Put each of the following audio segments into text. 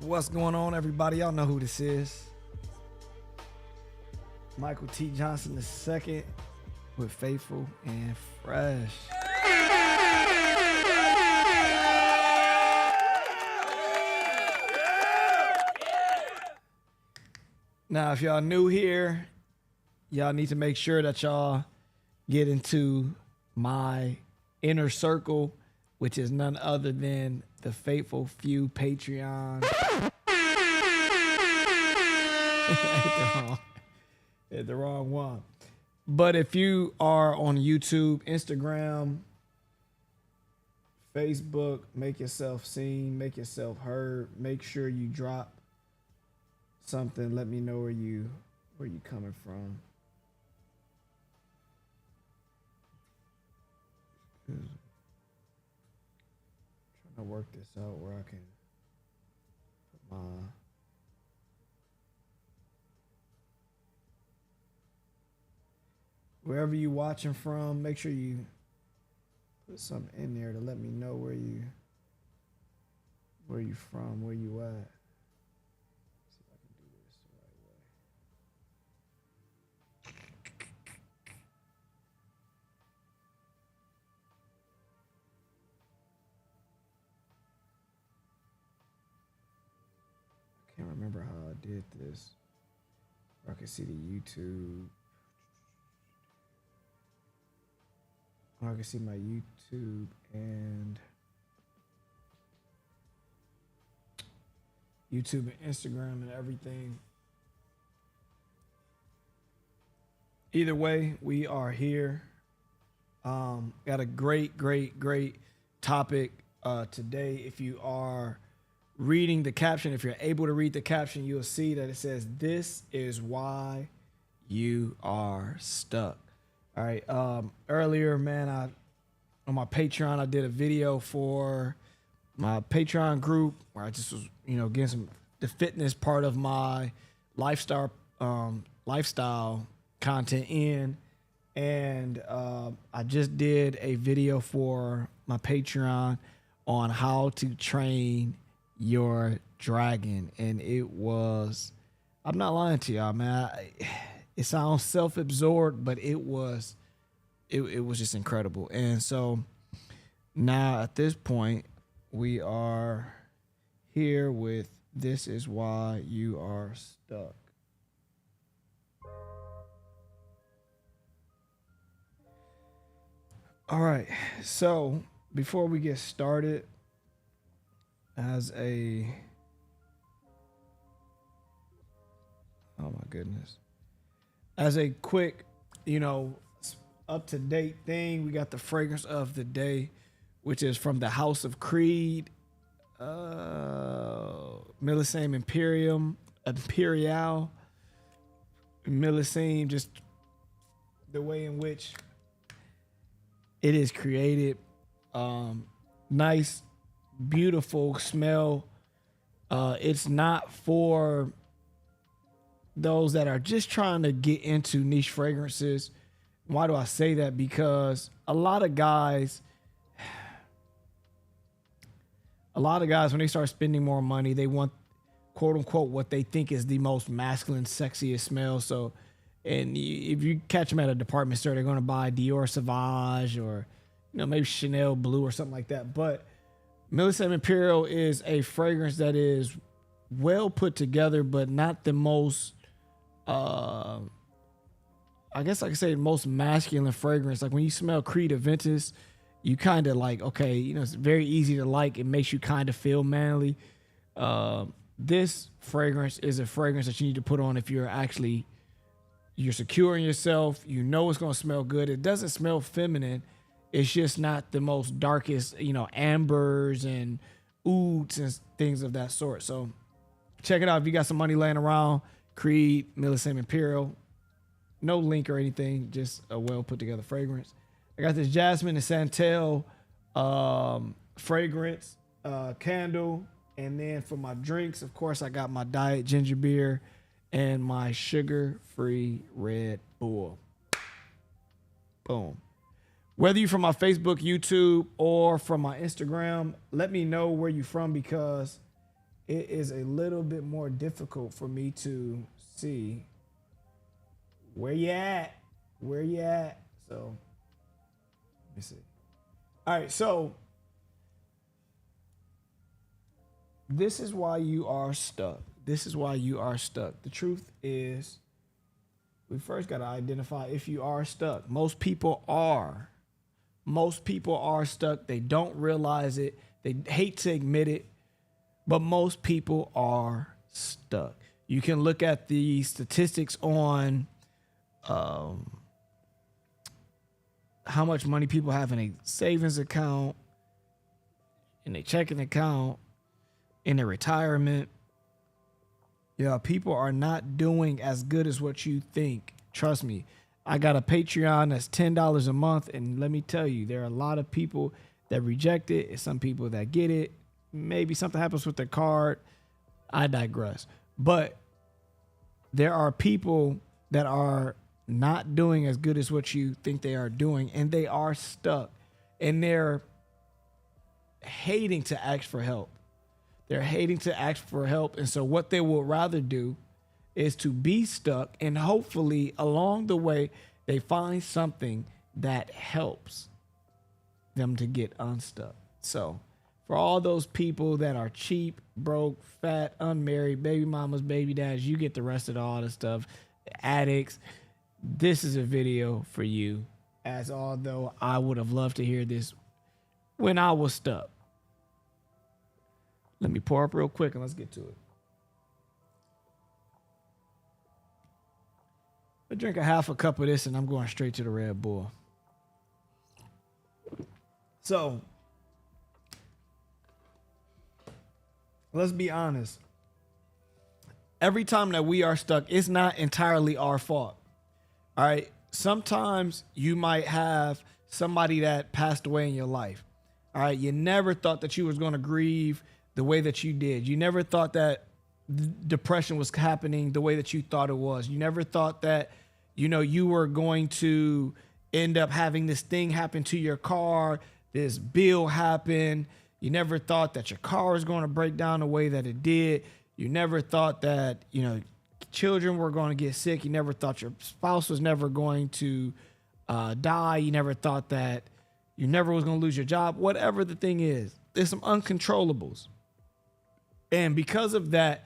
What's going on, everybody? Y'all know who this is. Michael T. Johnson II with Faithful and Fresh. Now, if y'all new here, y'all need to make sure that y'all get into my inner circle, which is none other than the Faithful Few Patreon. Hit the wrong one. But if you are on YouTube, Instagram, Facebook, make yourself seen, make yourself heard. Make sure you drop something. Let me know where you coming from. Trying to work this out where I can put my wherever you watching from, make sure you put something in there to let me know where you from, where you at. See if I can do this the right way. I can't remember how I did this. I can see the YouTube. I can see my YouTube and Instagram and everything. Either way, we are here. Got a great topic today. If you are reading the caption, if you're able to read the caption, you'll see that it says, "This is why you are stuck." All right. Earlier, man, on my Patreon, I did a video for my Patreon group where I just was, getting the fitness part of my lifestyle content in, and I just did a video for my Patreon on how to train your dragon, and I'm not lying to y'all, man. It sounds self-absorbed, but it was just incredible. And so now at this point, we are here with "This is why you are stuck." All right. So before we get started, oh my goodness. As a quick, up-to-date thing, we got the fragrance of the day, which is from the House of Creed, Millesime Imperial, Millesime, just the way in which it is created. Nice, beautiful smell. It's not for those that are just trying to get into niche fragrances. Why do I say that? Because a lot of guys, when they start spending more money, they want, quote unquote, what they think is the most masculine, sexiest smell. So, and if you catch them at a department store, they're going to buy Dior Sauvage or, maybe Chanel Blue or something like that. But Millesime Imperial is a fragrance that is well put together, but not the most, I guess I could say, the most masculine fragrance. Like when you smell Creed Aventus, you kind of like, okay, it's very easy to like. It makes you kind of feel manly. This fragrance is a fragrance that you need to put on if you're secure in yourself. It's going to smell good. It doesn't smell feminine. It's just not the most darkest, ambers and ouds and things of that sort. So check it out. If you got some money laying around, Creed, Millesime Imperial. No link or anything, just a well put together fragrance. I got this Jasmine and Santal fragrance candle. And then for my drinks, of course, I got my diet ginger beer and my sugar-free Red Bull. Boom. Whether you're from my Facebook, YouTube, or from my Instagram, let me know where you're from, because it is a little bit more difficult for me to see where you at, where you at. So let me see. All right, so this is why you are stuck. This is why you are stuck. The truth is, we first got to identify if you are stuck. Most people are. Most people are stuck. They don't realize it. They hate to admit it, but most people are stuck. You can look at the statistics on how much money people have in a savings account, in a checking account, in a retirement. Yeah, people are not doing as good as what you think. Trust me. I got a Patreon that's $10 a month, and let me tell you, there are a lot of people that reject it. It's some people that get it. Maybe something happens with their card. I digress. But there are people that are not doing as good as what you think they are doing, and they are stuck, and they're hating to ask for help. They're hating to ask for help. And so what they will rather do is to be stuck, and hopefully along the way they find something that helps them to get unstuck. So for all those people that are cheap, broke, fat, unmarried, baby mamas, baby dads, you get the rest of all the stuff, addicts, this is a video for you, as although I would have loved to hear this when I was stuck. Let me pour up real quick and let's get to it. I drink a half a cup of this and I'm going straight to the Red Bull. So, let's be honest. Every time that we are stuck, it's not entirely our fault. All right. Sometimes you might have somebody that passed away in your life. All right. You never thought that you was going to grieve the way that you did. You never thought that depression was happening the way that you thought it was. You never thought that, you were going to end up having this thing happen to your car, this bill happen. You never thought that your car was going to break down the way that it did. You never thought that, children were going to get sick. You never thought your spouse was never going to die. You never thought that you never was going to lose your job. Whatever the thing is, there's some uncontrollables. And because of that,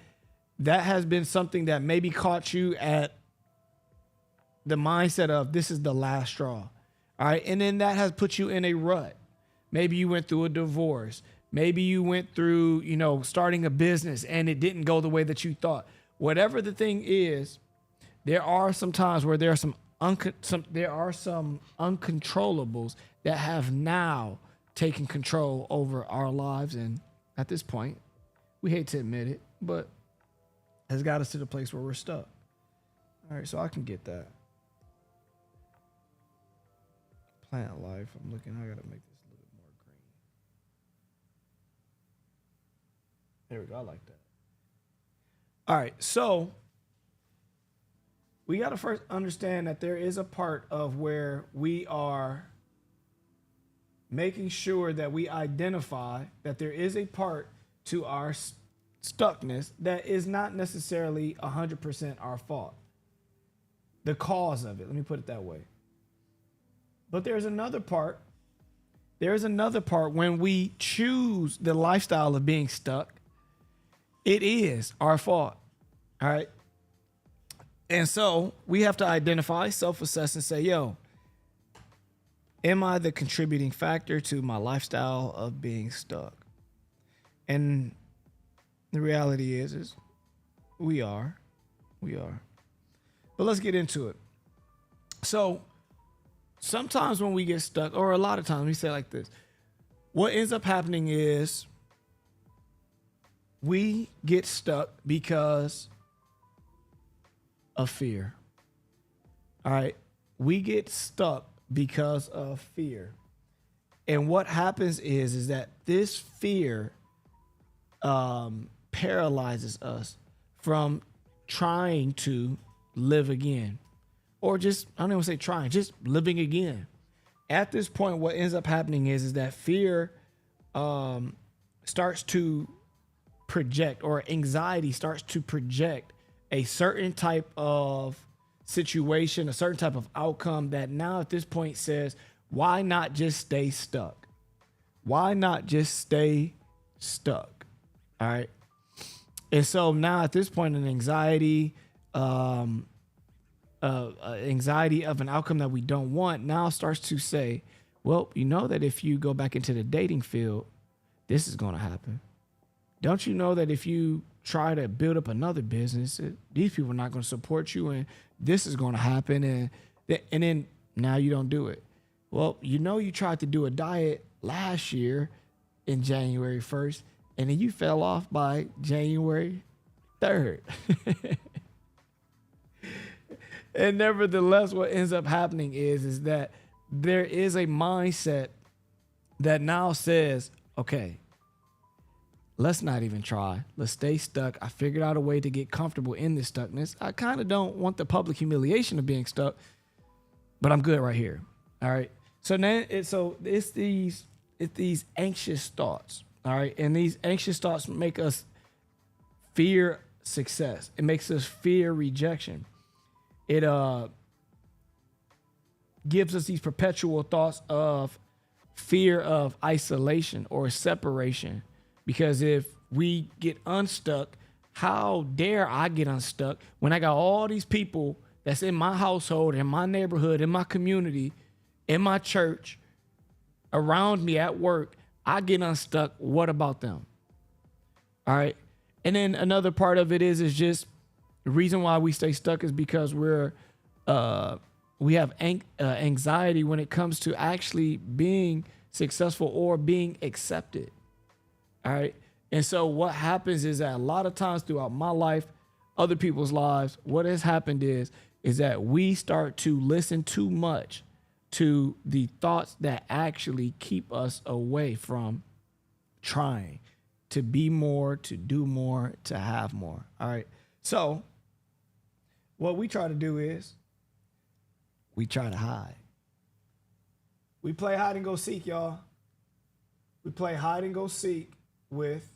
that has been something that maybe caught you at the mindset of this is the last straw. All right. And then that has put you in a rut. Maybe you went through a divorce. Maybe you went through, starting a business and it didn't go the way that you thought. Whatever the thing is, there are some times where there are some uncontrollables that have now taken control over our lives. And at this point, we hate to admit it, but has got us to the place where we're stuck. All right, so I can get that. Plant life. I'm looking. I gotta make this a little bit more green. There we go. I like that. All right, so we gotta first understand that there is a part of where we are making sure that we identify that there is a part to our stuckness that is not necessarily 100% our fault. The cause of it, let me put it that way. But there's another part. There's another part when we choose the lifestyle of being stuck. It is our fault. All right. And so we have to identify, self-assess, and say, am I the contributing factor to my lifestyle of being stuck? And the reality is we are. But let's get into it. So sometimes when we get stuck, or a lot of times, we say it like this, what ends up happening is we get stuck because of fear. All right. We get stuck because of fear. And what happens is that this fear paralyzes us from trying to live again, or just, I don't even say trying, just living again. At this point, what ends up happening is that fear starts to project, or anxiety starts to project a certain type of situation, a certain type of outcome that now at this point says, why not just stay stuck? Why not just stay stuck? All right. And so now at this point, an anxiety of an outcome that we don't want now starts to say, well, you know that if you go back into the dating field, this is going to happen. Don't you know that if you try to build up another business, these people are not going to support you, and this is going to happen, and then now you don't do it. Well, you know you tried to do a diet last year in January 1st, and then you fell off by January 3rd. And nevertheless, what ends up happening is that there is a mindset that now says, okay, let's not even try. Let's stay stuck. I figured out a way to get comfortable in this stuckness. I kind of don't want the public humiliation of being stuck, but I'm good right here. All right. So now it's these anxious thoughts. All right. And these anxious thoughts make us fear success. It makes us fear rejection. It gives us these perpetual thoughts of fear of isolation or separation. Because if we get unstuck, how dare I get unstuck when I got all these people that's in my household, in my neighborhood, in my community, in my church, around me at work, I get unstuck. What about them? All right. And then another part of it is just the reason why we stay stuck is because we have anxiety when it comes to actually being successful or being accepted. All right. And so what happens is that a lot of times throughout my life, other people's lives, what has happened is that we start to listen too much to the thoughts that actually keep us away from trying to be more, to do more, to have more. All right. So what we try to do is we try to hide. We play hide and go seek, y'all. We play hide and go seek with,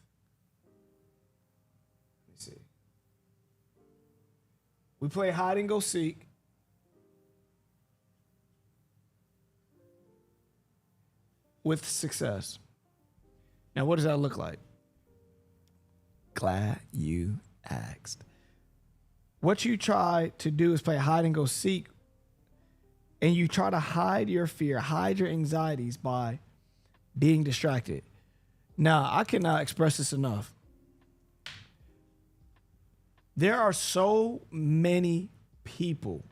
let me see. We play hide and go seek with success. Now, what does that look like? Glad you asked. What you try to do is play hide and go seek, and you try to hide your fear, hide your anxieties by being distracted. Now, I cannot express this enough. There are so many people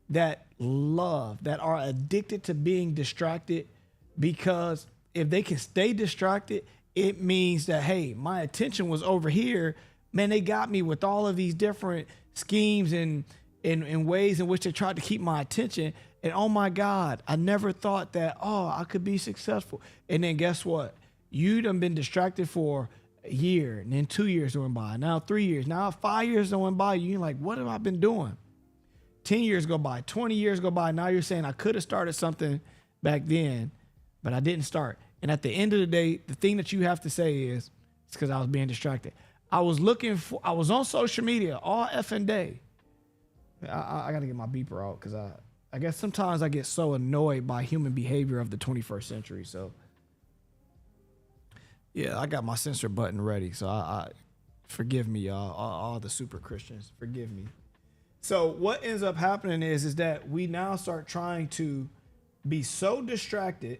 that are addicted to being distracted, because if they can stay distracted, it means that, hey, my attention was over here. Man, they got me with all of these different schemes and ways in which they tried to keep my attention. And oh my God, I never thought that, I could be successful. And then guess what? You done been distracted for a year, and then 2 years went by, now 3 years, now 5 years went by. You're like, what have I been doing? 10 years go by, 20 years go by. Now you're saying I could have started something back then, but I didn't start. And at the end of the day, the thing that you have to say is, it's because I was being distracted. I was on social media all effing day. I got to get my beeper out, because I guess sometimes I get so annoyed by human behavior of the 21st century. So yeah, I got my censor button ready. So I forgive me, y'all, all the super Christians, forgive me. So what ends up happening is that we now start trying to be so distracted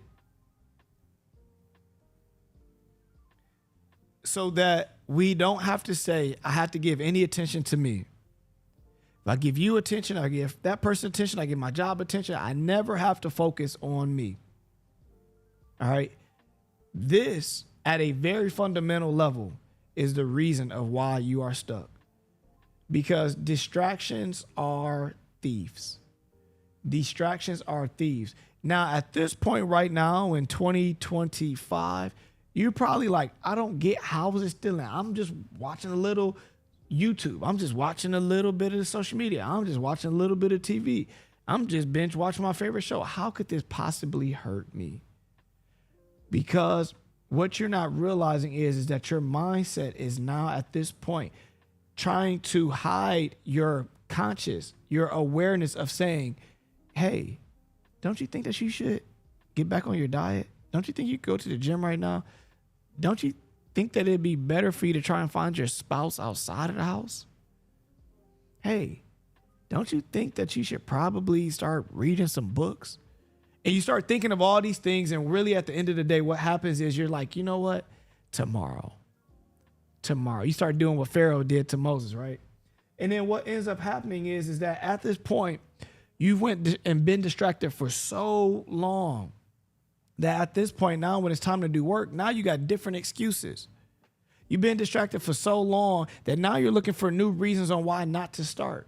so that we don't have to say, I have to give any attention to me. If I give you attention, I give that person attention, I give my job attention, I never have to focus on me. All right. This, at a very fundamental level, is the reason of why you are stuck. Because distractions are thieves. Distractions are thieves. Now, at this point right now in 2025, you're probably like, I don't get, how is it still in? I'm just watching a little YouTube. I'm just watching a little bit of the social media. I'm just watching a little bit of TV. I'm just binge watching my favorite show. How could this possibly hurt me? Because what you're not realizing is that your mindset is now at this point trying to hide your conscious, your awareness of saying, hey, don't you think that you should get back on your diet? Don't you think you could go to the gym right now? Don't you think that it'd be better for you to try and find your spouse outside of the house? Hey, don't you think that you should probably start reading some books? And you start thinking of all these things, and really at the end of the day, what happens is you're like, you know what? Tomorrow. You start doing what Pharaoh did to Moses, right? And then what ends up happening is that at this point, you've went and been distracted for so long that at this point now, when it's time to do work, now you got different excuses. You've been distracted for so long that now you're looking for new reasons on why not to start.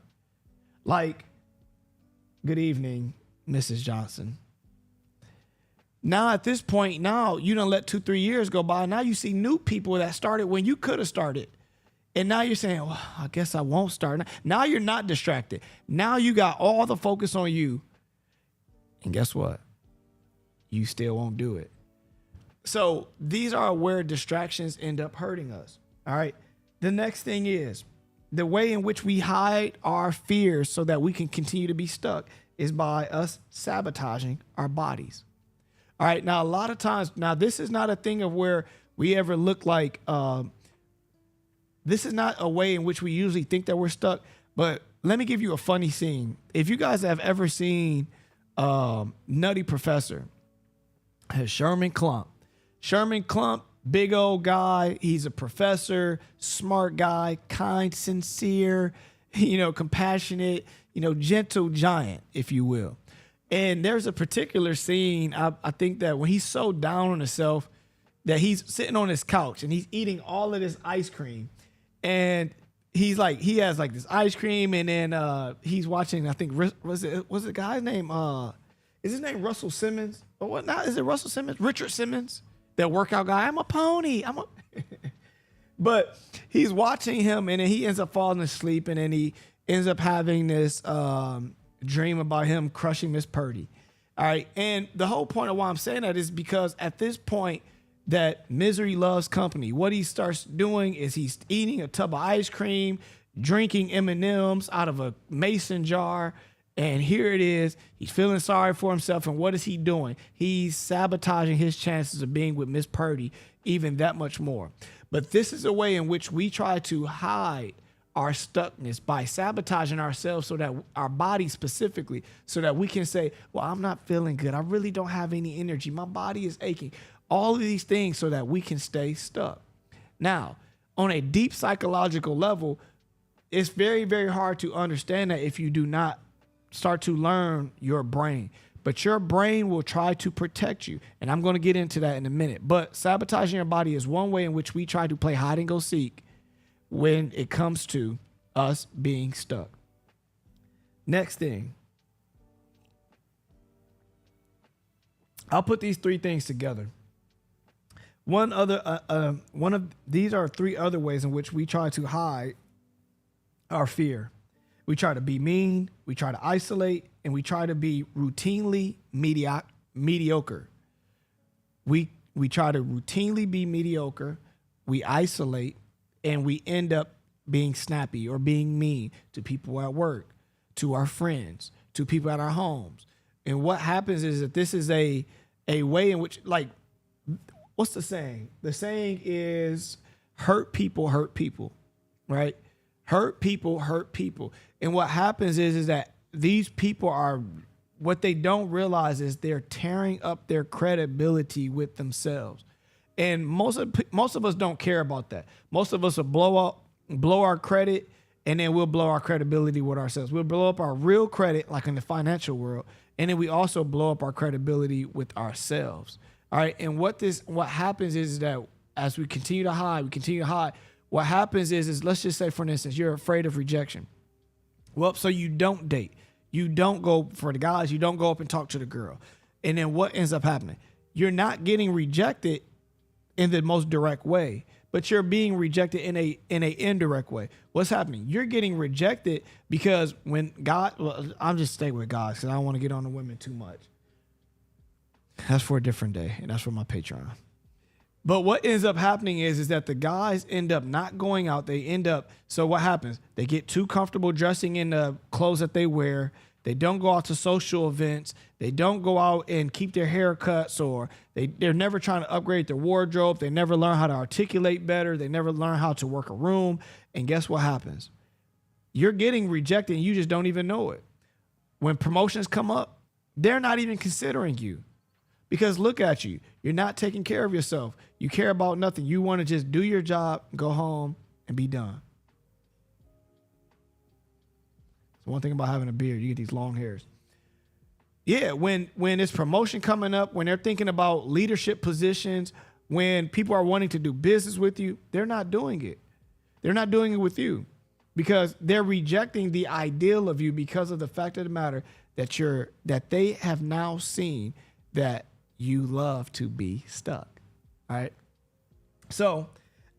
Like, good evening, Mrs. Johnson. Now at this point, now you done let 2-3 years go by. Now you see new people that started when you could have started. And now you're saying, well, I guess I won't start. Now you're not distracted. Now you got all the focus on you. And guess what? You still won't do it. So these are where distractions end up hurting us. All right. The next thing is the way in which we hide our fears so that we can continue to be stuck is by us sabotaging our bodies. All right. Now, a lot of times, now this is not a thing of where we ever look like, this is not a way in which we usually think that we're stuck. But let me give you a funny scene. If you guys have ever seen Nutty Professor, Sherman Klump. Sherman Klump, big old guy. He's a professor, smart guy, kind, sincere, compassionate, gentle giant, if you will. And there's a particular scene, I think that when he's so down on himself that he's sitting on his couch and he's eating all of this ice cream. And he has like this ice cream, and then he's watching, I think, was the guy's name? Is his name Russell Simmons? Or what now? Is it Russell Simmons? Richard Simmons? That workout guy? I'm a pony. But he's watching him, and then he ends up falling asleep, and then he ends up having this dream about him crushing Miss Purdy. All right. And the whole point of why I'm saying that is because at this point that misery loves company. What he starts doing is he's eating a tub of ice cream, drinking M&Ms out of a mason jar. And here it is. He's feeling sorry for himself. And what is he doing? He's sabotaging his chances of being with Miss Purdy even that much more. But this is a way in which we try to hide our stuckness by sabotaging ourselves, so that our body specifically, so that we can say, well, I'm not feeling good. I really don't have any energy. My body is aching. All of these things so that we can stay stuck. Now, on a deep psychological level, it's very, very hard to understand that if you do not start to learn your brain. But your brain will try to protect you. And I'm going to get into that in a minute. But sabotaging your body is one way in which we try to play hide and go seek when it comes to us being stuck. Next thing. I'll put these three things together. One of these are three other ways in which we try to hide our fear. We try to be mean, we try to isolate, and we try to be routinely mediocre. We try to routinely be mediocre, we isolate, and we end up being snappy or being mean to people at work, to our friends, to people at our homes. And what happens is that this is a way in which, like, what's the saying? The saying is hurt people, right? Hurt people. And what happens is that these people are, what they don't realize is they're tearing up their credibility with themselves. And most of us don't care about that. Most of us will blow our credit, and then we'll blow our credibility with ourselves. We'll blow up our real credit, like in the financial world, and then we also blow up our credibility with ourselves. All right. And what happens is that as we continue to hide, what happens is let's just say, for instance, you're afraid of rejection. Well, so you don't date. You don't go for the guys. You don't go up and talk to the girl. And then what ends up happening? You're not getting rejected in the most direct way, but you're being rejected in a indirect way. What's happening? You're getting rejected because when God, well, I'm just staying with guys because I don't want to get on the women too much. That's for a different day, and that's for my Patreon. But what ends up happening is that the guys end up not going out. They end up, so what happens? They get too comfortable dressing in the clothes that they wear. They don't go out to social events. They don't go out and keep their haircuts, or they're never trying to upgrade their wardrobe. They never learn how to articulate better. They never learn how to work a room. And guess what happens? You're getting rejected and you just don't even know it. When promotions come up, they're not even considering you. Because look at you. You're not taking care of yourself. You care about nothing. You want to just do your job, go home, and be done. So one thing about having a beard, you get these long hairs. Yeah, when it's promotion coming up, when they're thinking about leadership positions, when people are wanting to do business with you, they're not doing it. They're not doing it with you because they're rejecting the ideal of you because of the fact of the matter that they have now seen that you love to be stuck. All right. So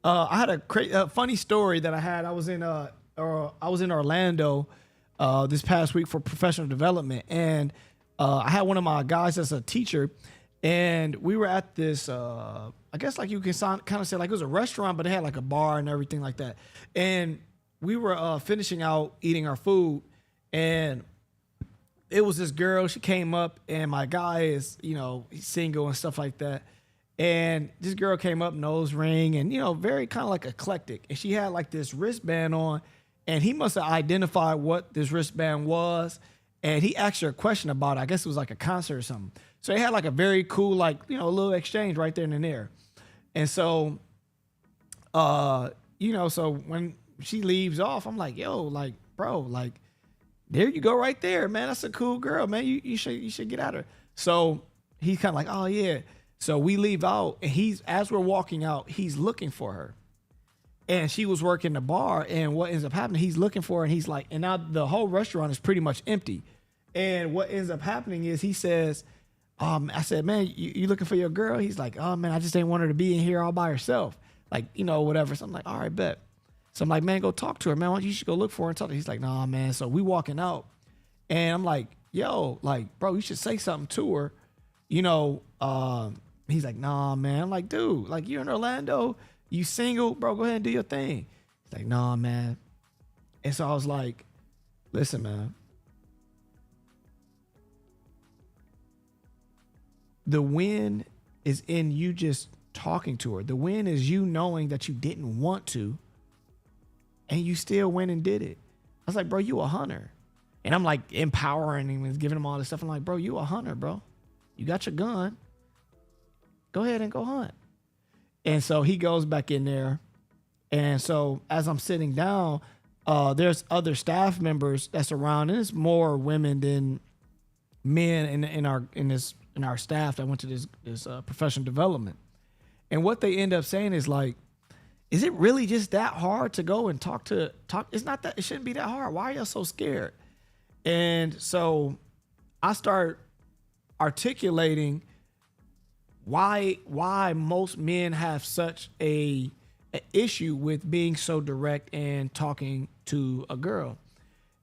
I had a funny story that I had. I was in Orlando this past week for professional development, and I had one of my guys as a teacher, and we were at this. I guess like you can kind of say like it was a restaurant, but it had like a bar and everything like that. And we were finishing out eating our food, and it was this girl. She came up, and my guy is, he's single and stuff like that. And this girl came up, nose ring, and, very kind of like eclectic. And she had like this wristband on, and he must have identified what this wristband was. And he asked her a question about it. I guess it was like a concert or something. So they had like a very cool, like, a little exchange right there and there. And so, so when she leaves off, I'm like, yo, like, bro, like, there you go right there, man. That's a cool girl, man. You should get at her. So he's kind of like, oh, yeah. So we leave out, and as we're walking out, he's looking for her. And she was working the bar, and what ends up happening, he's looking for her, and he's like, and now the whole restaurant is pretty much empty. And what ends up happening is he says, I said, man, you looking for your girl? He's like, oh, man, I just didn't want her to be in here all by herself. Like, whatever. So I'm like, all right, bet. So I'm like, man, go talk to her, man. Why don't you should go look for her and talk to her? He's like, nah, man. So we walking out, and I'm like, yo, like, bro, you should say something to her. He's like, nah, man. I'm like, dude, like, you're in Orlando, you single, bro, go ahead and do your thing. He's like, nah, man. And so I was like, listen, man. The win is in you just talking to her. The win is you knowing that you didn't want to, and you still went and did it. I was like, bro, you a hunter. And I'm like empowering him and giving him all this stuff. I'm like, bro, you a hunter, bro. You got your gun. Go ahead and go hunt. And so he goes back in there. And so as I'm sitting down, there's other staff members that's around, and it's more women than men in our staff that went to this professional development. And what they end up saying is like, is it really just that hard to go and talk? It's not that, it shouldn't be that hard. Why are y'all so scared? And so I start articulating why most men have such a issue with being so direct and talking to a girl.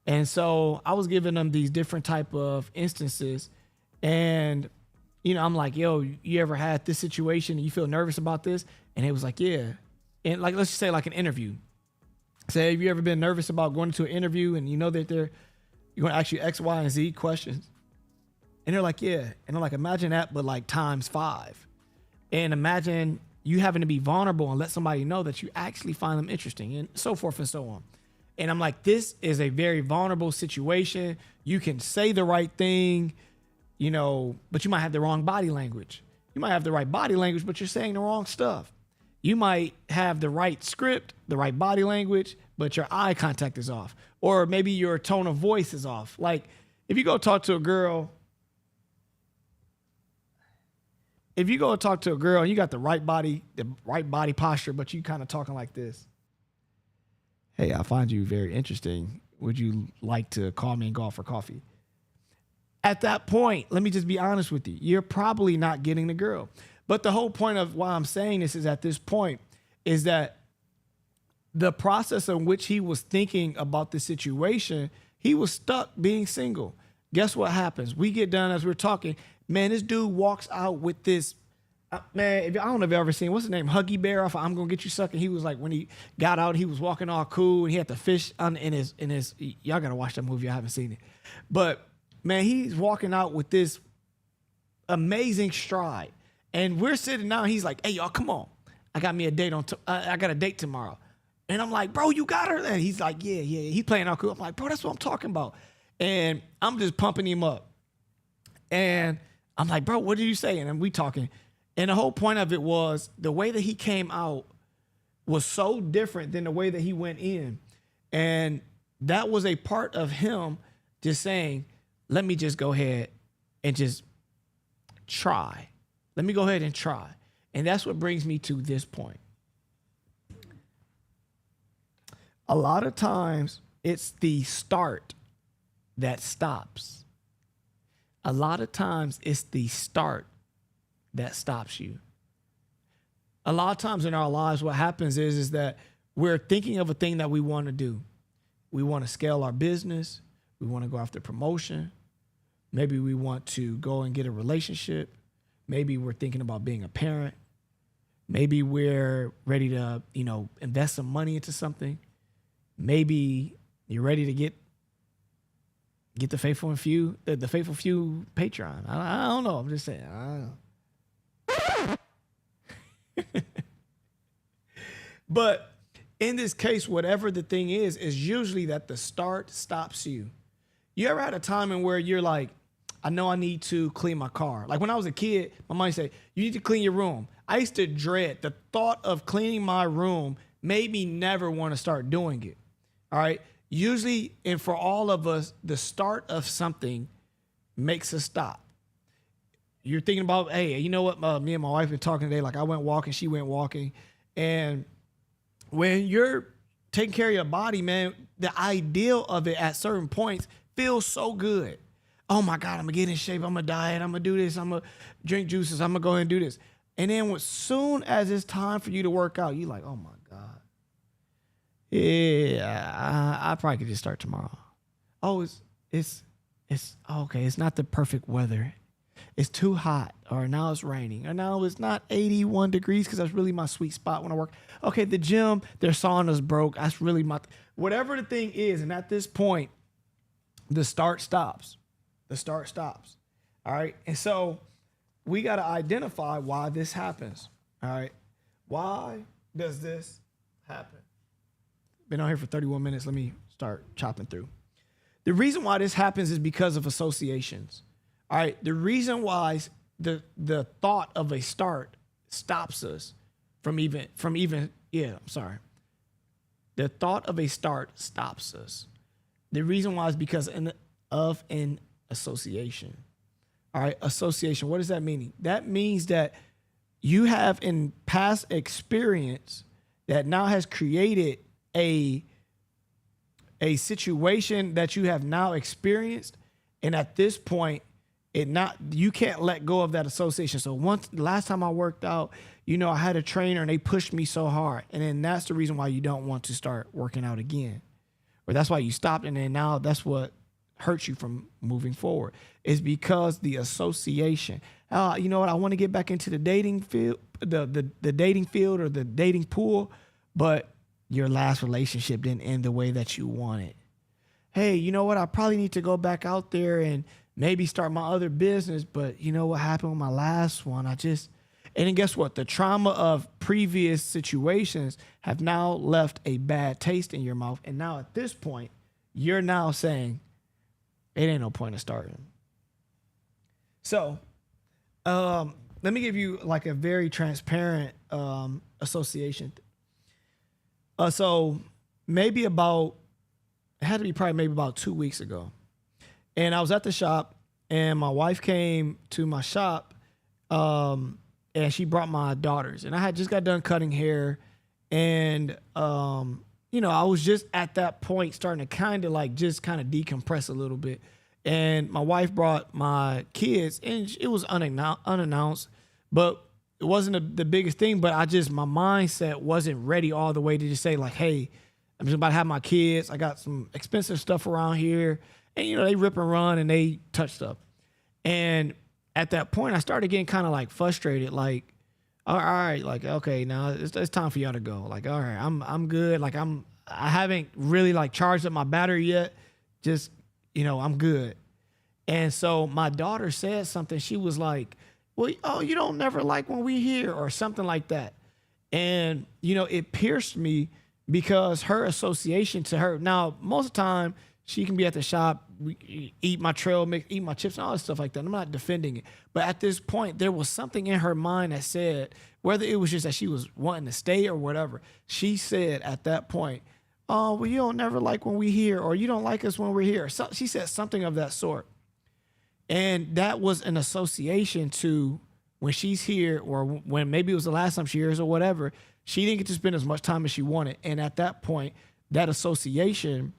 And so I was giving them these different type of instances, and I'm like, yo, you ever had this situation and you feel nervous about this? And it was like, yeah. And like, let's just say like an interview. Say, have you ever been nervous about going into an interview and you know that you're going to ask you X, Y, and Z questions? And they're like, yeah. And I'm like, imagine that, but like times 5. And imagine you having to be vulnerable and let somebody know that you actually find them interesting, and so forth and so on. And I'm like, this is a very vulnerable situation. You can say the right thing, but you might have the wrong body language. You might have the right body language, but you're saying the wrong stuff. You might have the right script, the right body language, but your eye contact is off. Or maybe your tone of voice is off. Like, if you go talk to a girl, and you got the right body posture, but you kind of talking like this. Hey, I find you very interesting. Would you like to call me and go out for coffee? At that point, let me just be honest with you. You're probably not getting the girl. But the whole point of why I'm saying this is at this point is that the process in which he was thinking about the situation, he was stuck being single. Guess what happens? We get done as we're talking. Man, this dude walks out with this Man, I don't know if you ever seen, what's his name, Huggy Bear off of I'm Gonna Get You Sucking. He was like, when he got out, he was walking all cool and he had the fish in his. Y'all gotta watch that movie. I haven't seen it, but man, he's walking out with this amazing stride, and we're sitting down. He's like, "Hey, y'all, come on, I got me a date I got a date tomorrow," and I'm like, "Bro, you got her?" And he's like, "Yeah, yeah." He's playing all cool. I'm like, "Bro, that's what I'm talking about," and I'm just pumping him up, and I'm like, "Bro, what did you say?" And we talking. And the whole point of it was the way that he came out was so different than the way that he went in. And that was a part of him just saying, let me just go ahead and just try. Let me go ahead and try. And that's what brings me to this point. A lot of times it's the start that stops. A lot of times it's the start that stops you. A lot of times in our lives, what happens is that we're thinking of a thing that we want to do. We want to scale our business. We want to go after promotion. Maybe we want to go and get a relationship. Maybe we're thinking about being a parent. Maybe we're ready to, invest some money into something. Maybe you're ready to get the Faithful Few, the Faithful Few Patreon. I don't know. I'm just saying. I don't know. But in this case, whatever the thing is usually that the start stops you. You ever had a time in where you're like, I know I need to clean my car. Like when I was a kid, my mom said, you need to clean your room. I used to dread the thought of cleaning my room, made me never want to start doing it. All right. Usually, and for all of us, the start of something makes us stop. You're thinking about, hey, you know what? Me and my wife been talking today. Like I went walking, she went walking. And when you're taking care of your body, man, the ideal of it at certain points feels so good. Oh my God, I'm gonna get in shape. I'm gonna diet. I'm gonna do this. I'm gonna drink juices. I'm gonna go ahead and do this. And then as soon as it's time for you to work out, you're like, oh my God. Yeah, I probably could just start tomorrow. Oh, it's okay. It's not the perfect weather. It's too hot, or now it's raining, or now it's not 81 degrees because that's really my sweet spot when I work. Okay, the gym, their sauna's broke. That's really whatever the thing is. And at this point, the start stops. The start stops. All right. And so we got to identify why this happens. All right. Why does this happen? Been on here for 31 minutes. Let me start chopping through. The reason why this happens is because of associations. All right, the reason why the thought of a start stops us from even the thought of a start stops us. The reason why is because of an association. All right, association. What does that mean? That means that you have in past experience that now has created a situation that you have now experienced, and at this point, you can't let go of that association. So last time I worked out, I had a trainer and they pushed me so hard. And then that's the reason why you don't want to start working out again. Or that's why you stopped. And then now that's what hurts you from moving forward. Is because the association. You know what? I want to get back into the dating field, the dating field or the dating pool, but your last relationship didn't end the way that you wanted. Hey, you know what? I probably need to go back out there and maybe start my other business, but you know what happened with my last one? And then guess what? The trauma of previous situations have now left a bad taste in your mouth. And now at this point, you're now saying, it ain't no point in starting. So let me give you like a very transparent association. So maybe it had to be probably maybe about 2 weeks ago. And I was at the shop, and my wife came to my shop, and she brought my daughters. And I had just got done cutting hair, and I was just at that point starting to kind of decompress a little bit. And my wife brought my kids, and it was unannounced, but it wasn't the biggest thing. But my mindset wasn't ready all the way to just say like, hey, I'm just about to have my kids. I got some expensive stuff around here. And, they rip and run and they touch stuff. And at that point, I started getting kind of like frustrated. Like, all right, like, okay, now it's time for y'all to go. Like, all right, I'm good. Like, I haven't really like charged up my battery yet. Just, I'm good. And so my daughter said something. She was like, well, oh, you don't never like when we here or something like that. And, it pierced me because her association to her. Now, most of the time, she can be at the shop, eat my trail mix, eat my chips, and all that stuff like that. I'm not defending it. But at this point, there was something in her mind that said, whether it was just that she was wanting to stay or whatever, she said at that point, oh, well, you don't never like when we here, or you don't like us when we're here. So she said something of that sort. And that was an association to when she's here, or when maybe it was the last time she hears or whatever, she didn't get to spend as much time as she wanted. And at that point, that association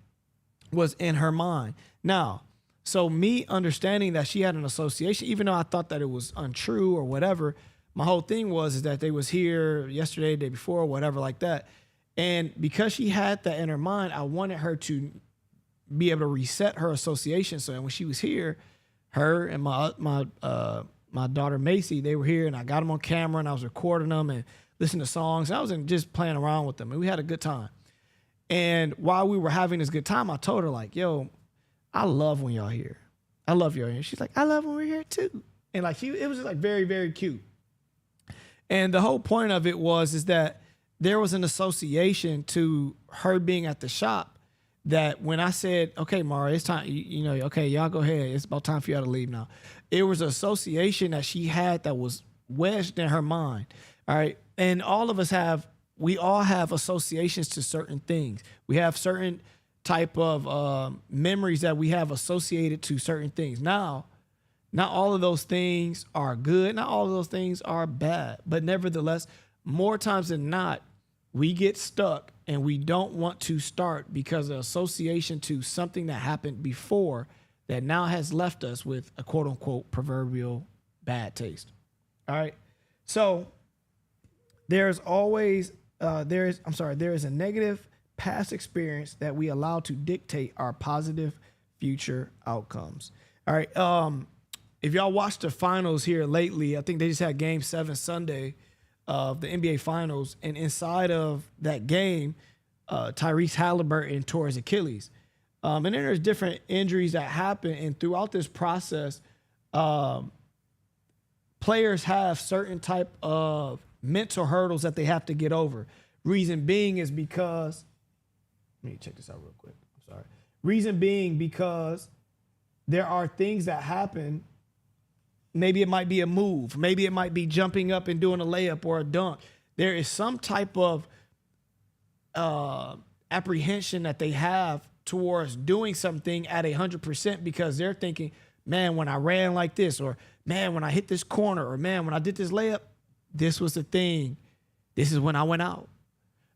was in her mind. Now, so me understanding that she had an association, even though I thought that it was untrue or whatever, my whole thing is that they was here yesterday, the day before, whatever like that. And because she had that in her mind, I wanted her to be able to reset her association. So when she was here, her and my daughter Macy, they were here, and I got them on camera, and I was recording them and listening to songs. I wasn't just playing around with them, and we had a good time. And while we were having this good time, I told her, like, yo, I love when y'all here. I love y'all here. She's like, I love when we're here too. And like, it was just like very, very cute. And the whole point of it is that there was an association to her being at the shop, that when I said, okay, Mara, it's time, okay, y'all go ahead. It's about time for y'all to leave now. It was an association that she had that was wedged in her mind. All right. And we all have associations to certain things. We have certain type of memories that we have associated to certain things. Now, not all of those things are good. Not all of those things are bad. But nevertheless, more times than not, we get stuck and we don't want to start because of association to something that happened before that now has left us with a quote unquote proverbial bad taste. All right. So there is a negative past experience that we allow to dictate our positive future outcomes. All right. If y'all watched the finals here lately, I think they just had Game 7 Sunday of the NBA Finals, and inside of that game, Tyrese Halliburton tore his Achilles. And then there's different injuries that happen, and throughout this process, players have certain type of mental hurdles that they have to get over. Reason being is because, let me check this out real quick. I'm sorry. Reason being because there are things that happen. Maybe it might be a move. Maybe it might be jumping up and doing a layup or a dunk. There is some type of apprehension that they have towards doing something at 100% because they're thinking, man, when I ran like this, or man, when I hit this corner, or man, when I did this layup, this was the thing. This is when I went out.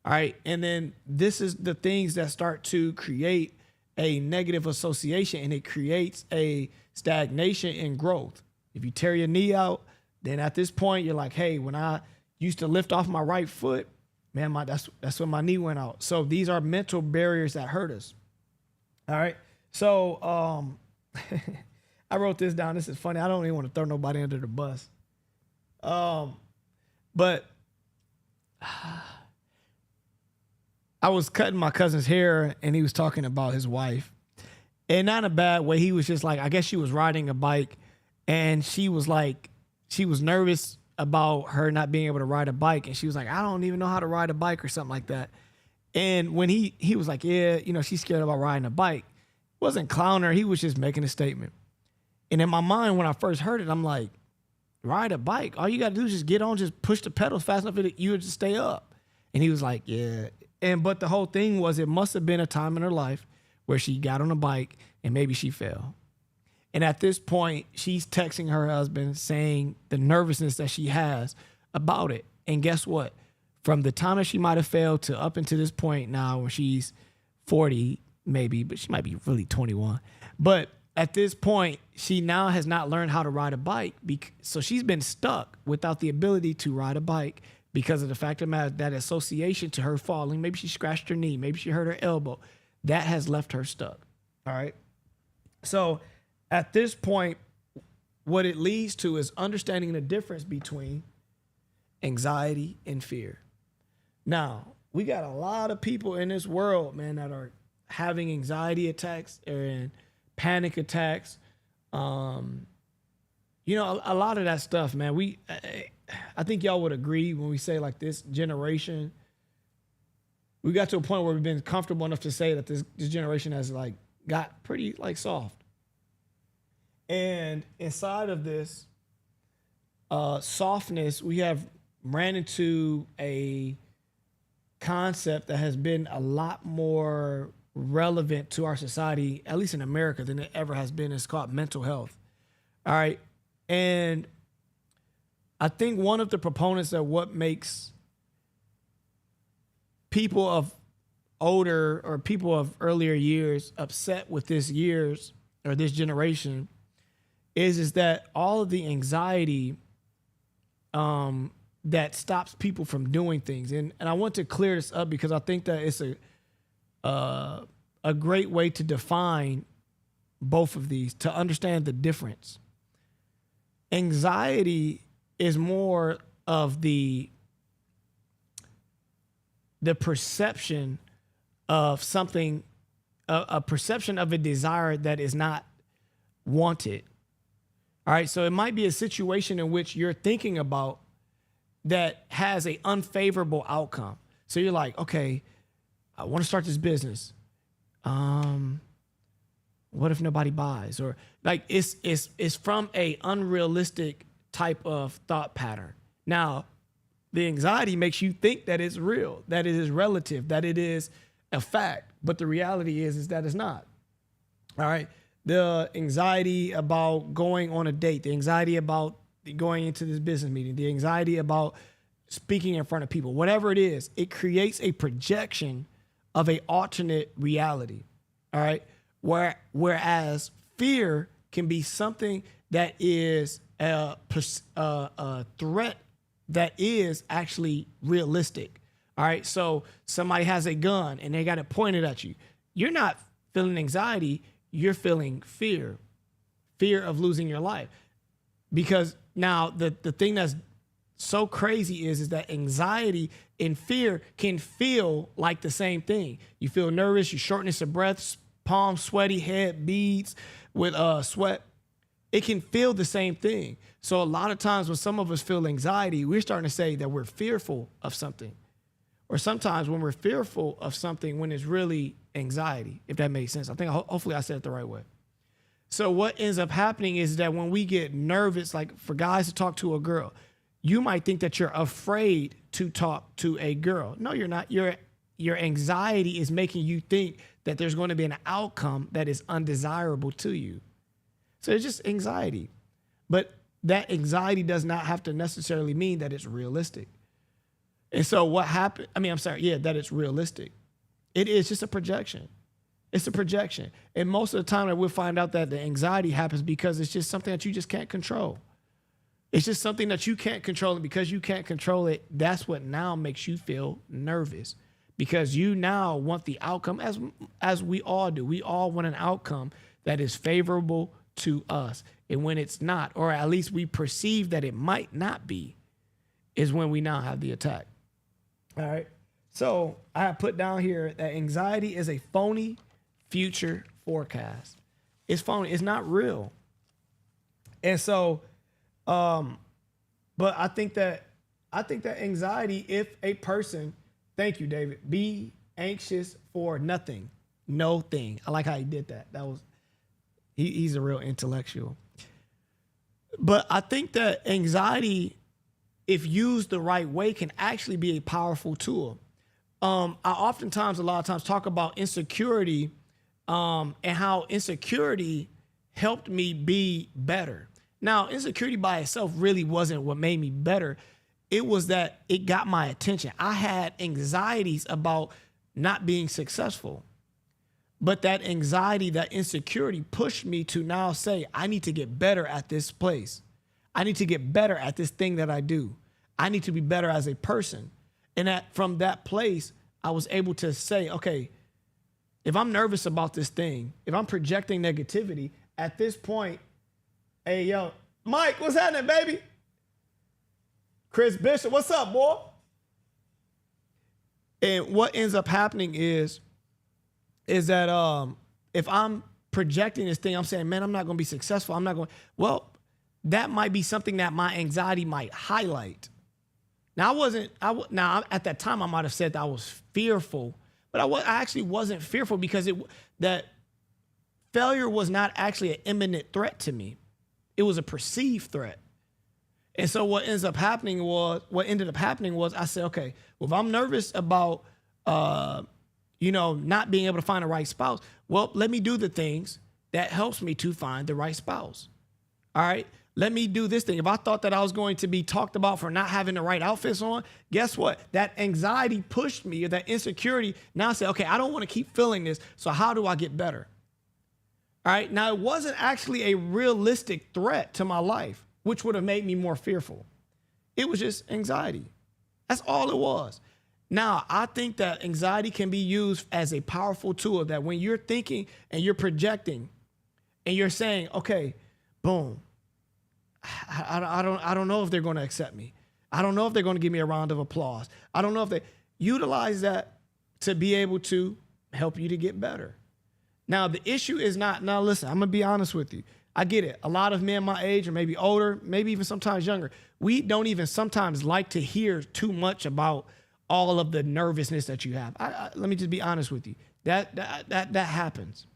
All right. And then this is the things that start to create a negative association, and it creates a stagnation in growth. If you tear your knee out, then at this point you're like, hey, when I used to lift off my right foot, man, that's when my knee went out. So these are mental barriers that hurt us. All right. So I wrote this down. This is funny. I don't even want to throw nobody under the bus. But I was cutting my cousin's hair, and he was talking about his wife. And not in a bad way. He was just like, I guess she was riding a bike, and she was nervous about her not being able to ride a bike. And she was like, I don't even know how to ride a bike or something like that. And when he was like, yeah, she's scared about riding a bike. Wasn't clowning her. He was just making a statement. And in my mind, when I first heard it, I'm like, ride a bike. All you got to do is just get on, just push the pedals fast enough that you would just stay up. And he was like, yeah. But the whole thing was, it must have been a time in her life where she got on a bike and maybe she fell. And at this point, she's texting her husband saying the nervousness that she has about it. And guess what? From the time that she might have failed to up until this point now, where she's 40 maybe, but she might be really 21. But at this point, she now has not learned how to ride a bike. So she's been stuck without the ability to ride a bike because of the fact of the matter, that association to her falling. Maybe she scratched her knee. Maybe she hurt her elbow. That has left her stuck. All right. So at this point, what it leads to is understanding the difference between anxiety, and fear. Now, we got a lot of people in this world, man, that are having anxiety attacks and panic attacks. You know, a lot of that stuff, man. I think y'all would agree when we say like this generation, we got to a point where we've been comfortable enough to say that this generation has like got pretty like soft. And inside of this softness, we have ran into a concept that has been a lot more relevant to our society, at least in America, than it ever has been. It's called mental health. All right. And I think one of the proponents of what makes people of older or people of earlier years upset with this generation is that all of the anxiety that stops people from doing things. And I want to clear this up because I think that it's a great way to define both of these, to understand the difference. Anxiety is more of the perception of something, a perception of a desire that is not wanted. All right, so it might be a situation in which you're thinking about that has an unfavorable outcome. So you're like, okay, I want to start this business. What if nobody buys? Or like it's from a unrealistic type of thought pattern. Now, the anxiety makes you think that it's real, that it is relative, that it is a fact. But the reality is that it's not. All right. The anxiety about going on a date, the anxiety about going into this business meeting, the anxiety about speaking in front of people, whatever it is, it creates a projection of an alternate reality. All right. Whereas fear can be something that is a threat that is actually realistic. All right. So somebody has a gun and they got it pointed at you. You're not feeling anxiety. You're feeling fear of losing your life. Because now the thing that's so crazy is that anxiety and fear can feel like the same thing. You feel nervous, you shortness of breath, palms sweaty, head beads with sweat. It can feel the same thing. So a lot of times when some of us feel anxiety, we're starting to say that we're fearful of something. Or sometimes when we're fearful of something when it's really anxiety, if that makes sense. I think hopefully I said it the right way. So what ends up happening is that when we get nervous, like for guys to talk to a girl, you might think that you're afraid to talk to a girl. No, you're not. Your anxiety is making you think that there's going to be an outcome that is undesirable to you. So it's just anxiety. But that anxiety does not have to necessarily mean that it's realistic. And so what happened, that it's realistic. It is just a projection. It's a projection. And most of the time that we'll find out that the anxiety happens because it's just something that you just can't control. It's just something that you can't control. And because you can't control it, that's what now makes you feel nervous. Because you now want the outcome, as we all do. We all want an outcome that is favorable to us. And when it's not, or at least we perceive that it might not be, is when we now have the attack. All right. So I have put down here that anxiety is a phony future forecast. It's phony. It's not real. And so, but I think that anxiety, if a person, thank you, David, be anxious for nothing, no thing. I like how he did that. He's a real intellectual. But I think that anxiety, if used the right way, can actually be a powerful tool. I oftentimes, a lot of times, talk about insecurity and how insecurity helped me be better. Now, insecurity by itself really wasn't what made me better. It was that it got my attention. I had anxieties about not being successful. But that anxiety, that insecurity pushed me to now say, I need to get better at this place. I need to get better at this thing that I do. I need to be better as a person. And from that place, I was able to say, okay, if I'm nervous about this thing, if I'm projecting negativity, at this point, hey, yo, Mike, what's happening, baby? Chris Bishop, what's up, boy? And what ends up happening is that if I'm projecting this thing, I'm saying, man, I'm not going to be successful. I'm not going. Well, that might be something that my anxiety might highlight. Now, now at that time I might have said that I was fearful, but I actually wasn't fearful because that failure was not actually an imminent threat to me. It was a perceived threat. And so what ended up happening was I said, okay, well, if I'm nervous about, not being able to find the right spouse, well, let me do the things that helps me to find the right spouse. All right. Let me do this thing. If I thought that I was going to be talked about for not having the right outfits on, guess what? That anxiety pushed me, or that insecurity. Now I say, okay, I don't want to keep feeling this. So how do I get better? All right. Now, it wasn't actually a realistic threat to my life, which would have made me more fearful. It was just anxiety. That's all it was. Now, I think that anxiety can be used as a powerful tool, that when you're thinking and you're projecting and you're saying, okay, boom, I don't know if they're going to accept me. I don't know if they're going to give me a round of applause. I don't know if they utilize that to be able to help you to get better. Now, the issue is not, now listen, I'm going to be honest with you. I get it. A lot of men my age, or maybe older, maybe even sometimes younger, we don't even sometimes like to hear too much about all of the nervousness that you have. Let me just be honest with you. That happens.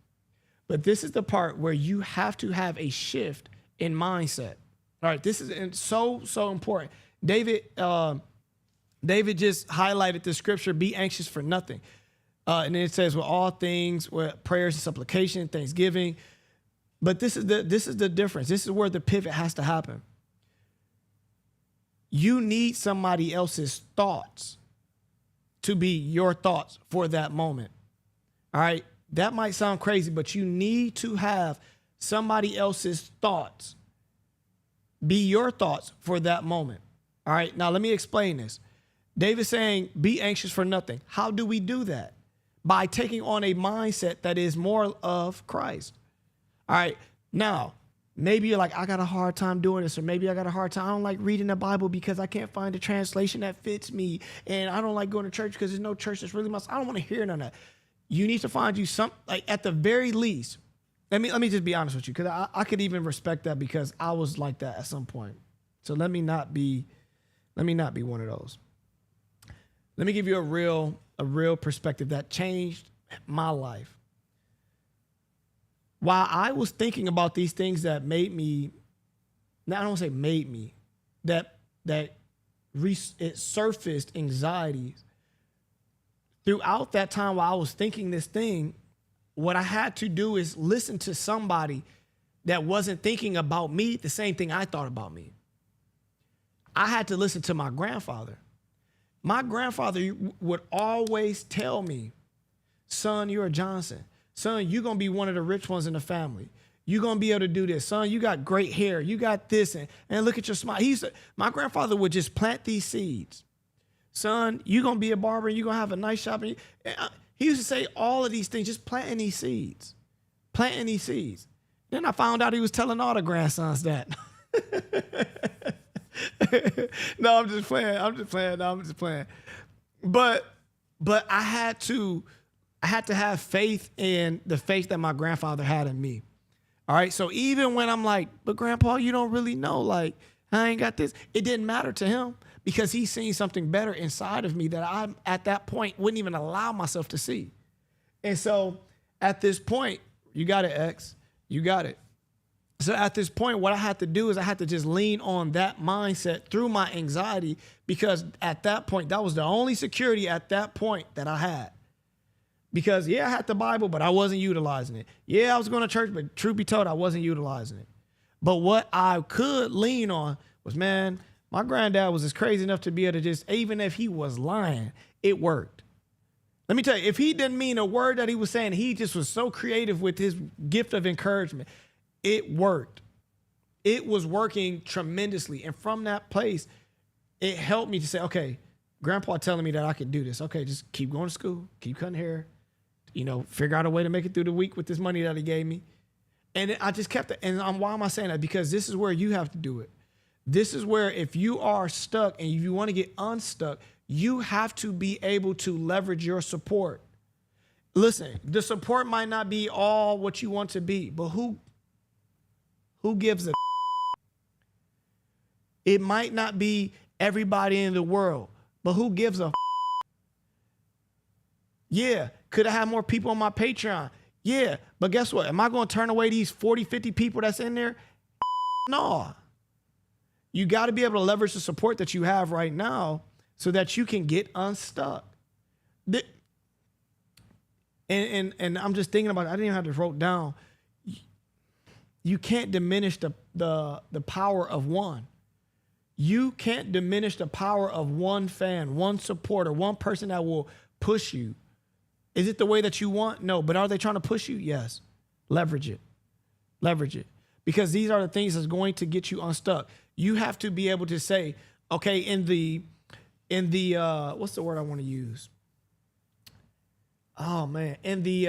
But this is the part where you have to have a shift in mindset. All right, this is so important. David just highlighted the scripture, be anxious for nothing. And then it says, with all things, with prayers and supplication, thanksgiving. But this is the difference. This is where the pivot has to happen. You need somebody else's thoughts to be your thoughts for that moment. All right, that might sound crazy, but you need to have somebody else's thoughts be your thoughts for that moment. All right. Now, let me explain this. David's saying, be anxious for nothing. How do we do that? By taking on a mindset that is more of Christ. All right. Now, maybe you're like, I got a hard time doing this, or maybe I got a hard time. I don't like reading the Bible because I can't find a translation that fits me. And I don't like going to church because there's no church that's really I don't want to hear none of that. You need to find you some, like at the very least, let me just be honest with you, because I could even respect that, because I was like that at some point. So let me not be one of those. Let me give you a real perspective that changed my life. While I was thinking about these things that made me, now I don't say made me, it surfaced anxieties. Throughout that time while I was thinking this thing, what I had to do is listen to somebody that wasn't thinking about me the same thing I thought about me. I had to listen to my grandfather. My grandfather would always tell me, son, you're a Johnson. Son, you're going to be one of the rich ones in the family. You're going to be able to do this. Son, you got great hair. You got this. And look at your smile. My grandfather would just plant these seeds. Son, you're going to be a barber. You're going to have a nice shop. He used to say all of these things, just planting these seeds. Then I found out he was telling all the grandsons that. No, I'm just playing. But I had to have faith in the faith that my grandfather had in me. All right. So even when I'm like, but Grandpa, you don't really know, like, I ain't got this. It didn't matter to him, because he's seen something better inside of me that I, at that point, wouldn't even allow myself to see. And so at this point, you got it, X. You got it. So at this point, what I had to do is I had to just lean on that mindset through my anxiety, because at that point, that was the only security at that point that I had. Because, yeah, I had the Bible, but I wasn't utilizing it. Yeah, I was going to church, but truth be told, I wasn't utilizing it. But what I could lean on was, man, my granddad was just crazy enough to be able to just, even if he was lying, it worked. Let me tell you, if he didn't mean a word that he was saying, he just was so creative with his gift of encouragement. It worked. It was working tremendously. And from that place, it helped me to say, okay, Grandpa telling me that I could do this. Okay, just keep going to school, keep cutting hair, figure out a way to make it through the week with this money that he gave me. And I just kept it. And why am I saying that? Because this is where you have to do it. This is where if you are stuck and you want to get unstuck, you have to be able to leverage your support. Listen, the support might not be all what you want to be, but who gives a? It might not be everybody in the world, but who gives a? Yeah, could I have more people on my Patreon? Yeah, but guess what? Am I going to turn away these 40, 50 people that's in there? No. You got to be able to leverage the support that you have right now so that you can get unstuck. And I'm just thinking about it. I didn't even have to write down. You can't diminish the power of one. You can't diminish the power of one fan, one supporter, one person that will push you. Is it the way that you want? No. But are they trying to push you? Yes. Leverage it. Leverage it. Because these are the things that's going to get you unstuck. You have to be able to say, okay, in the what's the word I want to use? Oh man, in the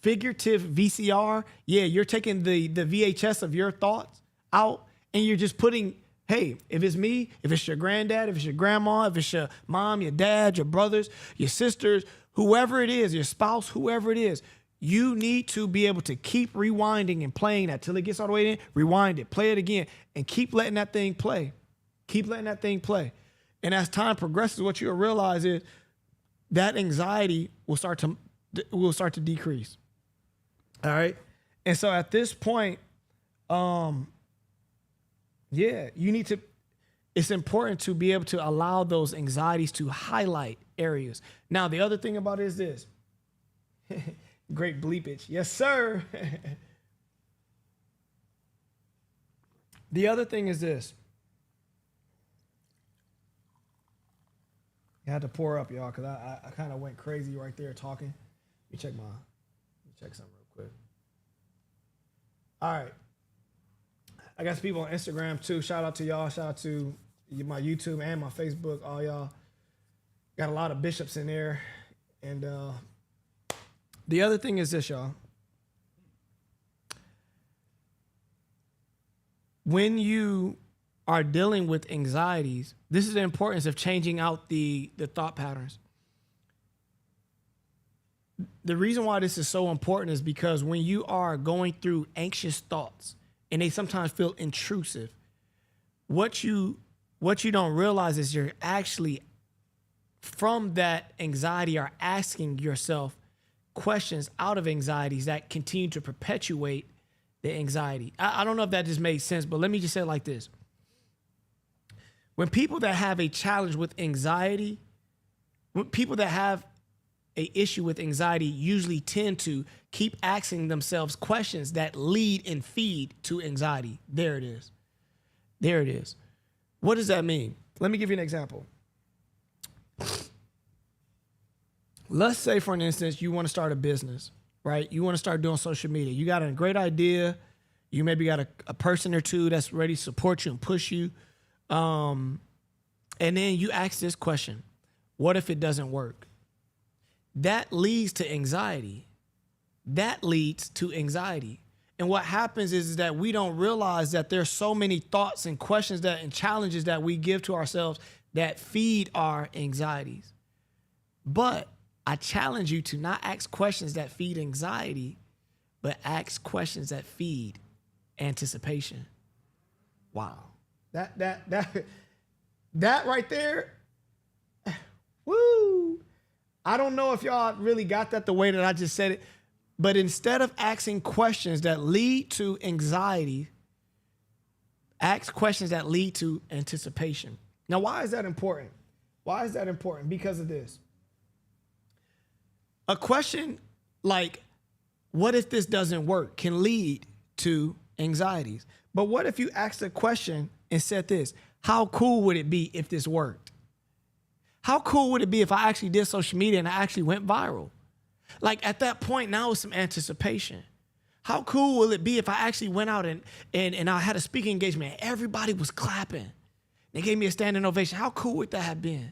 figurative VCR, yeah, you're taking the VHS of your thoughts out and you're just putting, hey, if it's me, if it's your granddad, if it's your grandma, if it's your mom, your dad, your brothers, your sisters, whoever it is, your spouse, whoever it is, you need to be able to keep rewinding and playing that till it gets all the way in, rewind it, play it again, and keep letting that thing play. Keep letting that thing play. And as time progresses, what you'll realize is that anxiety will start to decrease. All right. And so at this point, it's important to be able to allow those anxieties to highlight areas. Now, the other thing about it is this. Great bleepage. Yes, sir. The other thing is this. I had to pour up, y'all, because I kind of went crazy right there talking. Let me check something real quick. All right. I got some people on Instagram, too. Shout out to y'all. Shout out to my YouTube and my Facebook. All y'all. Got a lot of bishops in there. And the other thing is this, y'all. When you are dealing with anxieties, this is the importance of changing out the thought patterns. The reason why this is so important is because when you are going through anxious thoughts and they sometimes feel intrusive, what you don't realize is you're actually, from that anxiety, are asking yourself questions out of anxieties that continue to perpetuate the anxiety. I don't know if that just made sense, but let me just say it like this. When people that have a challenge with anxiety, when people that have an issue with anxiety usually tend to keep asking themselves questions that lead and feed to anxiety. There it is. There it is. What does that mean? Let me give you an example. Let's say, for an instance, you want to start a business, right? You want to start doing social media. You got a great idea. You maybe got a person or two that's ready to support you and push you. And then you ask this question, what if it doesn't work? That leads to anxiety. That leads to anxiety. And what happens is that we don't realize that there's so many thoughts and questions and challenges that we give to ourselves that feed our anxieties. But I challenge you to not ask questions that feed anxiety, but ask questions that feed anticipation. Wow. That right there, woo. I don't know if y'all really got that the way that I just said it, but instead of asking questions that lead to anxiety, ask questions that lead to anticipation. Now, why is that important? Why is that important? Because of this. A question like, what if this doesn't work, can lead to anxieties. But what if you asked a question and said this, how cool would it be if this worked? How cool would it be if I actually did social media and I actually went viral? Like at that point, now it's some anticipation. How cool will it be if I actually went out and I had a speaking engagement and everybody was clapping? They gave me a standing ovation. How cool would that have been?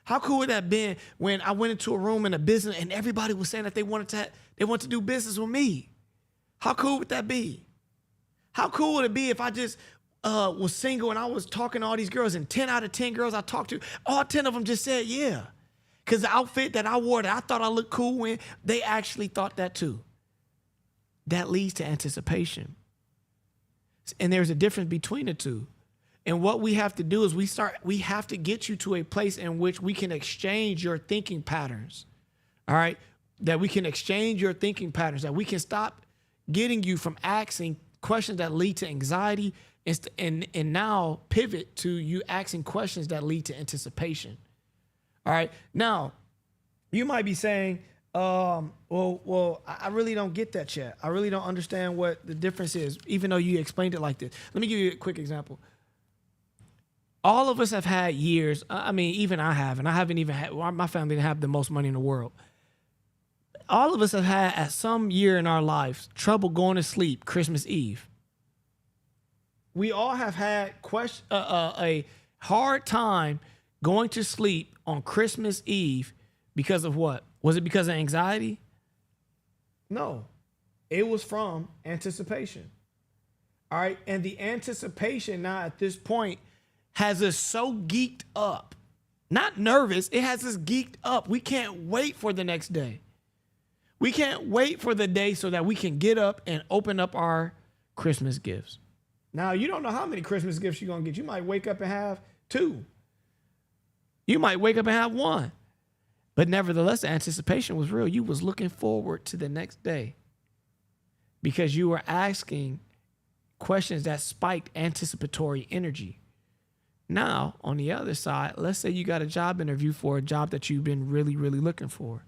How cool would that have been when I went into a room in a business and everybody was saying that they wanted to do business with me? How cool would that be? How cool would it be if I just was single and I was talking to all these girls, and 10 out of 10 girls I talked to, all 10 of them just said yeah. Because the outfit that I wore that I thought I looked cool in, they actually thought that too. That leads to anticipation. And there's a difference between the two. And what we have to do is we have to get you to a place in which we can exchange your thinking patterns. All right? That we can exchange your thinking patterns, that we can stop getting you from asking questions that lead to anxiety and now pivot to you asking questions that lead to anticipation. All right. Now, you might be saying, well, I really don't get that yet. I really don't understand what the difference is, even though you explained it like this. Let me give you a quick example. All of us have had years. I mean, even I have, and I haven't even had, my family didn't have the most money in the world. All of us have had at some year in our lives trouble going to sleep Christmas Eve. We all have had a hard time going to sleep on Christmas Eve because of what? Was it because of anxiety? No, it was from anticipation. All right. And the anticipation now at this point has us so geeked up, not nervous. It has us geeked up. We can't wait for the next day. We can't wait for the day so that we can get up and open up our Christmas gifts. Now, you don't know how many Christmas gifts you're going to get. You might wake up and have 2. You might wake up and have 1. But nevertheless, the anticipation was real. You was looking forward to the next day because you were asking questions that spiked anticipatory energy. Now, on the other side, let's say you got a job interview for a job that you've been really, really looking for.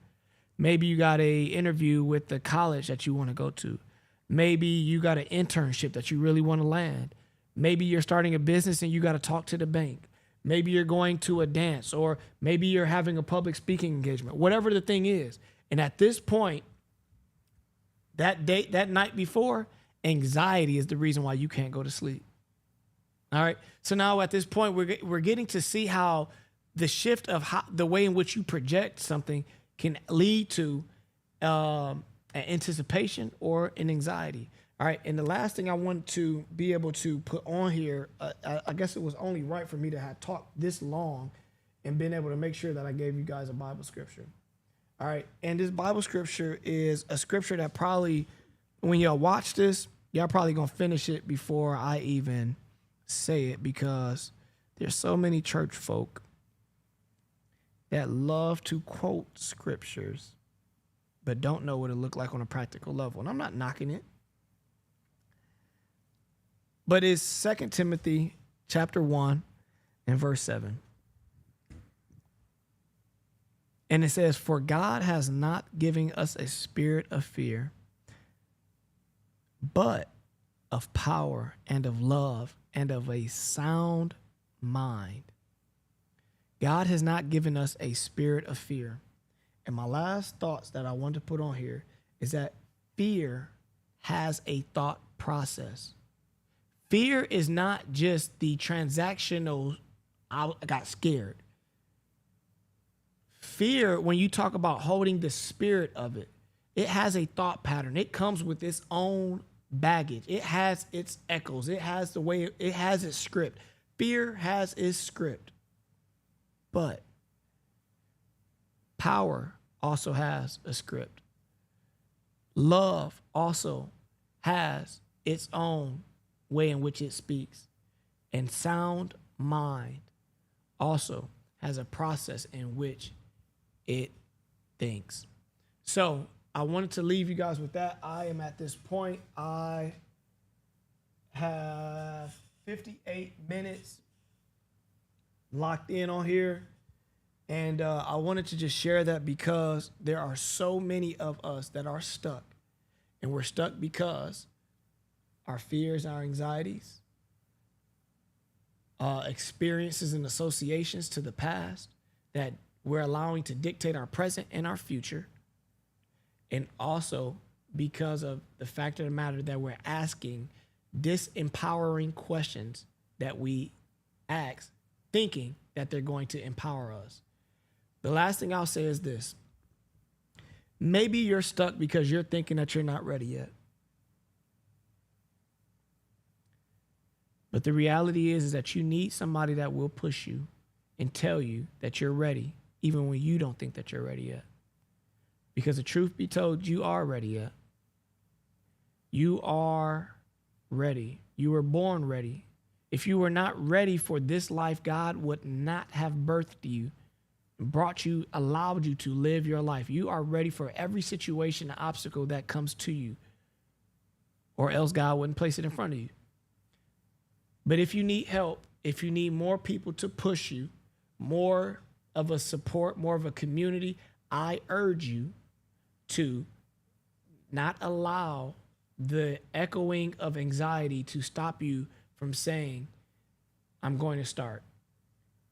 Maybe you got a interview with the college that you want to go to. Maybe you got an internship that you really want to land. Maybe you're starting a business and you got to talk to the bank. Maybe you're going to a dance, or maybe you're having a public speaking engagement, whatever the thing is. And at this point, that night before, anxiety is the reason why you can't go to sleep. All right. So now at this point, we're getting to see how the shift of the way in which you project something can lead to an anticipation or an anxiety. All right. And the last thing I wanted to be able to put on here, I guess it was only right for me to have talked this long and been able to make sure that I gave you guys a Bible scripture. All right. And this Bible scripture is a scripture that probably, when y'all watch this, y'all probably going to finish it before I even say it, because there's so many church folk that love to quote scriptures but don't know what it looked like on a practical level. And I'm not knocking it. But it's 2 Timothy chapter 1 and verse 7. And it says, "For God has not given us a spirit of fear, but of power and of love and of a sound mind." God has not given us a spirit of fear. And my last thoughts that I want to put on here is that fear has a thought process. Fear is not just the transactional, I got scared. Fear, when you talk about holding the spirit of it, it has a thought pattern. It comes with its own baggage. It has its echoes. It has the way, it has its script. Fear has its script. But power also has a script. Love also has its own way in which it speaks. And sound mind also has a process in which it thinks. So I wanted to leave you guys with that. I am at this point. I have 58 minutes locked in on here. And I wanted to just share that because there are so many of us that are stuck. And we're stuck because our fears, our anxieties, experiences and associations to the past that we're allowing to dictate our present and our future. And also because of the fact of the matter that we're asking disempowering questions that we ask, thinking that they're going to empower us. The last thing I'll say is this. Maybe you're stuck because you're thinking that you're not ready yet. But the reality is that you need somebody that will push you and tell you that you're ready, even when you don't think that you're ready yet. Because the truth be told, you are ready yet. You are ready. You were born ready. If you were not ready for this life, God would not have birthed you, brought you, allowed you to live your life. You are ready for every situation and obstacle that comes to you, or else God wouldn't place it in front of you. But if you need help, if you need more people to push you, more of a support, more of a community, I urge you to not allow the echoing of anxiety to stop you from saying, I'm going to start.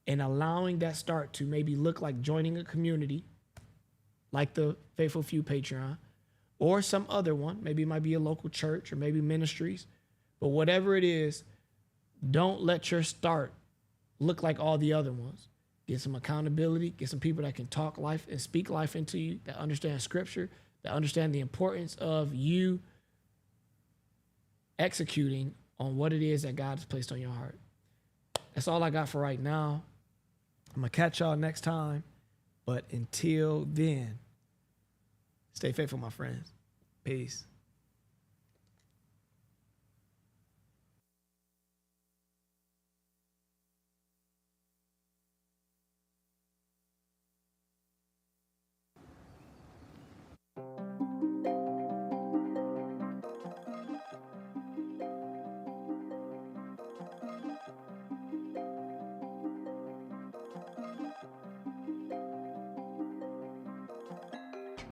And allowing that start to maybe look like joining a community like the Faithful Few Patreon or some other one. Maybe it might be a local church or maybe ministries. But whatever it is, don't let your start look like all the other ones. Get some accountability, get some people that can talk life and speak life into you, that understand scripture, that understand the importance of you executing on what it is that God has placed on your heart. That's all I got for right now. I'm going to catch y'all next time. But until then, stay faithful, my friends. Peace.